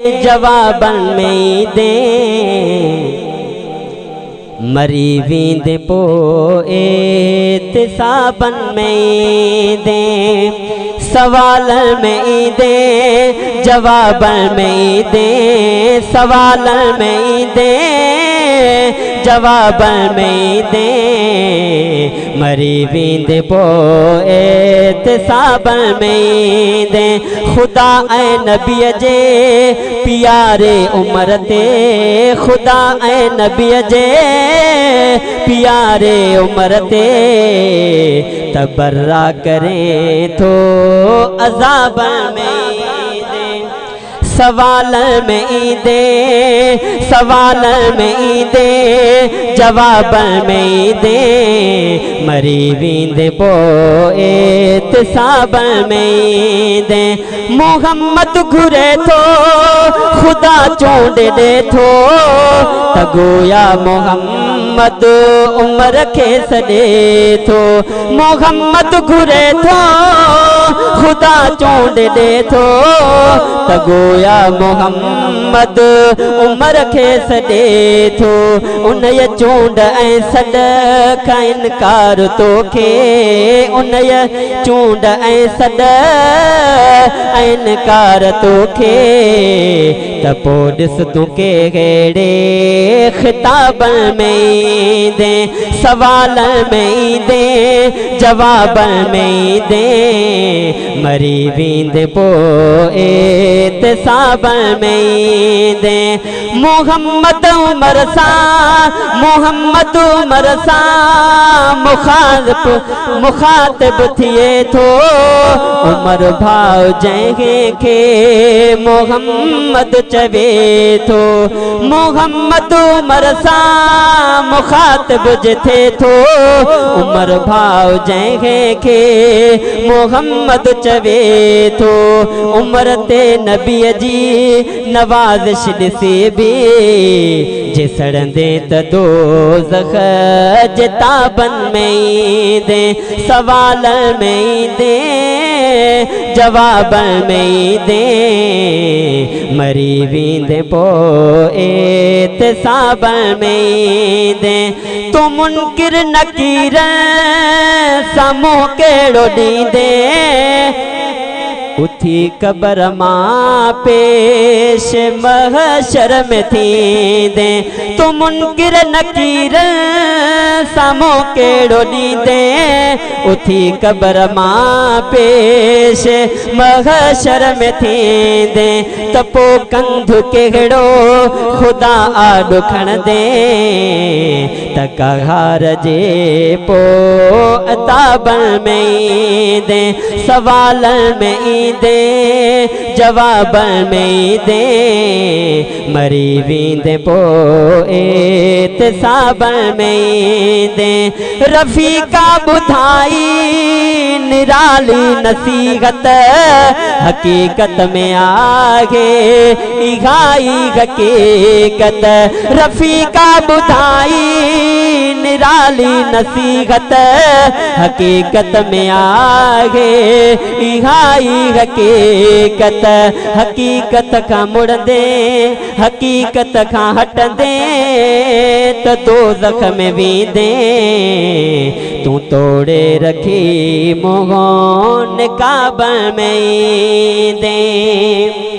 जवाबन में दे मरी वींद पो एतिसाबन में दे सवाल में दे जवाबन में दे सवाल में दे जवाबन में दे मरी वींद पो एतिसाबन में दे खुदा ऐ नबी जे प्यारे उमर ते खुदा ऐ नबी जे प्यारे उमर ते तबर्रा करें तो अज़ाब में दे सवाल में दे सवाल में दे जवाब में दे मरी वींद पो एतिसाब में दे मोहम्मद घुरे थो खुदा चूंड दे थो तगोया मोहम्मद उमर खे सॾे थो मोहम्मद घुरे थो खुदा चूंड दे थो तगोया मोहम्मद उमर खे सॾे थो उनय चूंड ऐं सॾ खां इनकार तोखे उनय चूंड ऐं सॾ ऐं इनकार तोखे त पोइ ॾिस तूं कहिड़े ख़िताब में दे सवाल में दे जवाब में दे मरी वींद पो एतिसाब में दे मोहम्मद उमर सां मुखातिब थिए थो उमर भाउ जंहिंखे मोहम्मद चवे थो मोहम्मद उमर सां मुखातिब जे थो उमर भाउ जंहिंखे मोहम्मद चवे थो उमर ते नबीअ जी नवाज़िश ॾिसी बि जे सड़ंदे त दोज़ख जे ताबन में दे सवाल में दे जवाब में दे मरी वींद पो एतिसाब में दे तो मुनकिर नकीर साम्हूं कहिड़ो ॾींदे उथी कबर मां पेश महशर में थींदे तो मुनकिर नकीर साम्हूं कहिड़ो ॾींदे उथी कबर मां पेश महशर में थींदे त पोइ कंधु कहिड़ो खुदा आॾो खणंदे त कहार जे पोइ अताब में दे सवाल में दे जवाब में दे मरी वींद पो एतिसाब में दे रफ़ीका ॿुधाई निराली नसीहत हकीकत में आहे इहाई हकीकत रफ़ीका ॿुधाई निराली नसीहत हकीकत में आहे इहाई हकीकत हकीकत खां मुड़दे हकीकत खां हटंदे त दोज़ख में वेंदे तूं तोड़े रखी मुंहुं निकाब में दे।